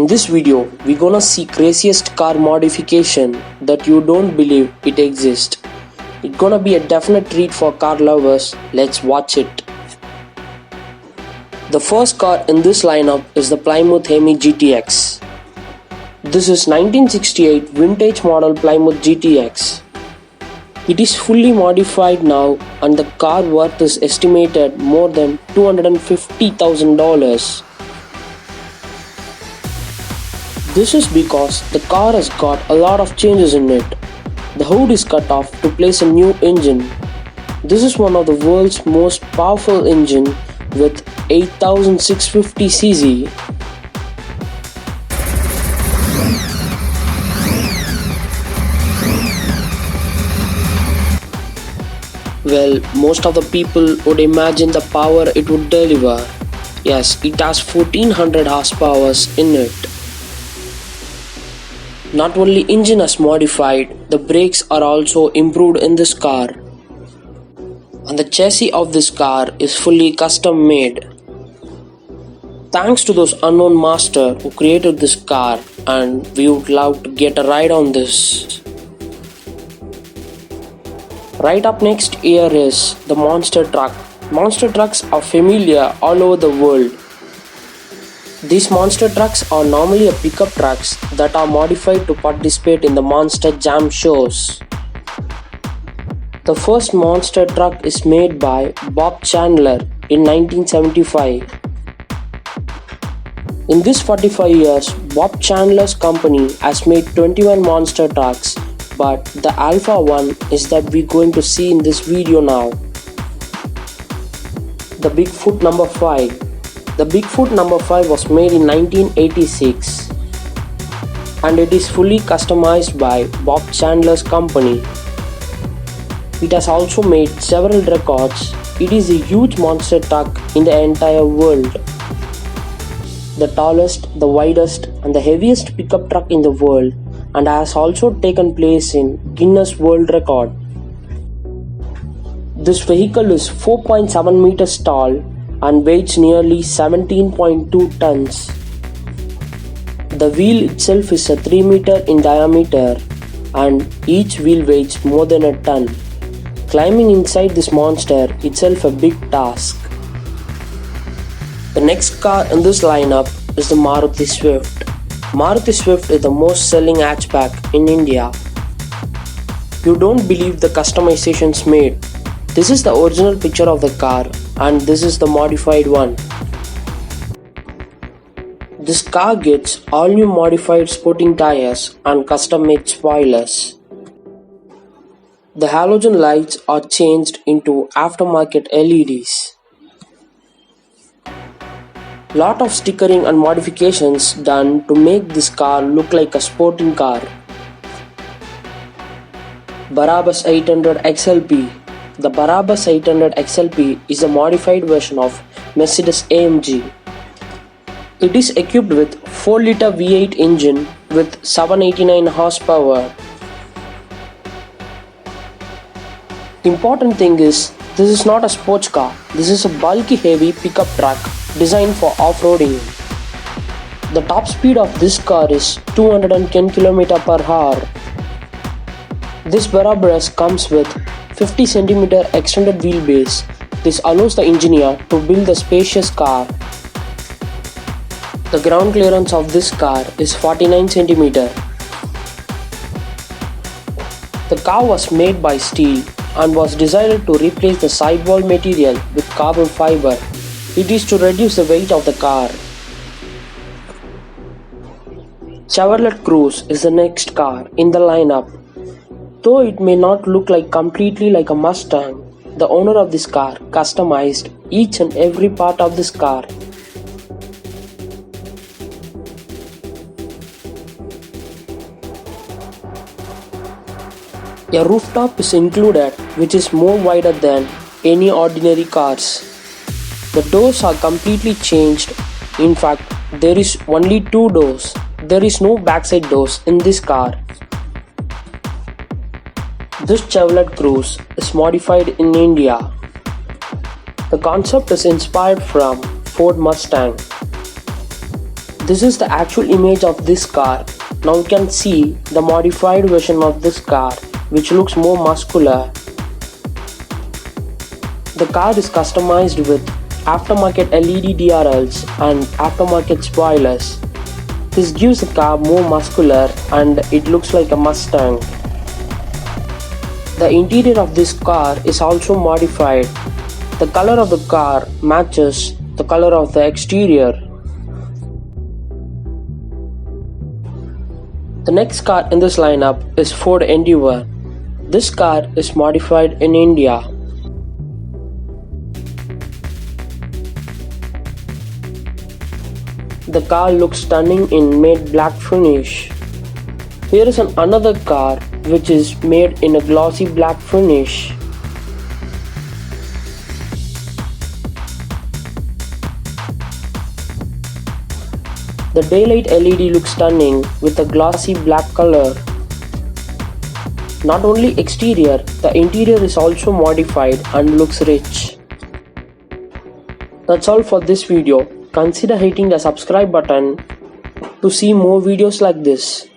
In this video, we gonna see craziest car modification that you don't believe it exists. It's gonna be a definite treat for car lovers. Let's watch it. The first car in this lineup is the Plymouth Hemi GTX. This is 1968 vintage model Plymouth GTX. It is fully modified now and the car worth is estimated more than $250,000. This is because the car has got a lot of changes in it. The hood is cut off to place a new engine. This is one of the world's most powerful engine with 8650 cc. Well, most of the people would imagine the power it would deliver. Yes, it has 1400 horsepower in it. Not only engine is modified, the brakes are also improved in this car. And the chassis of this car is fully custom made. Thanks to those unknown master who created this car, and we would love to get a ride on this. Right up next here is the monster truck. Monster trucks are familiar all over the world. These monster trucks are normally a pickup trucks that are modified to participate in the Monster Jam shows. The first monster truck is made by Bob Chandler in 1975. In this 45 years, Bob Chandler's company has made 21 monster trucks, but the alpha one is that we're going to see in this video now. The Bigfoot number 5. The Bigfoot number 5 was made in 1986 and it is fully customized by Bob Chandler's company. It has also made several records. It is a huge monster truck in the entire world. The tallest, the widest and the heaviest pickup truck in the world, and has also taken place in Guinness World Record. This vehicle is 4.7 meters tall and weighs nearly 17.2 tons. The wheel itself is a 3 meter in diameter and each wheel weighs more than a ton. Climbing inside this monster itself a big task. The next car in this lineup is the Maruti Swift. Maruti Swift is the most selling hatchback in India. You don't believe the customizations made. This is the original picture of the car and this is the modified one. This car gets all new modified sporting tires and custom made spoilers. The halogen lights are changed into aftermarket LEDs. Lot of stickering and modifications done to make this car look like a sporting car. Barabbas 800 XLP. The Barabbas 800 XLP is a modified version of Mercedes-AMG. It is equipped with 4-liter V8 engine with 789 horsepower. Important thing is, this is not a sports car. This is a bulky heavy pickup truck designed for off-roading. The top speed of this car is 210 km/h. This Barabbas comes with 50 cm extended wheelbase. This allows the engineer to build the spacious car. The ground clearance of this car is 49 cm. The car was made by steel and was designed to replace the sidewall material with carbon fiber. It is to reduce the weight of the car. Chevrolet Cruze is the next car in the lineup. Though it may not look completely like a Mustang, the owner of this car customized each and every part of this car. A rooftop is included, which is more wider than any ordinary cars. The doors are completely changed. In fact, there is only 2 doors. There is no backside doors in this car. This Chevrolet Cruze is modified in India. The concept is inspired from Ford Mustang. This is the actual image of this car. Now you can see the modified version of this car, which looks more muscular. The car is customized with aftermarket LED DRLs and aftermarket spoilers. This gives the car more muscular and it looks like a Mustang. The interior of this car is also modified. The color of the car matches the color of the exterior. The next car in this lineup is Ford Endeavour. This car is modified in India. The car looks stunning in matte black finish. Here is another car which is made in a glossy black finish. The daylight LED looks stunning with a glossy black color. Not only exterior, the interior is also modified and looks rich. That's all for this video. Consider hitting the subscribe button to see more videos like this.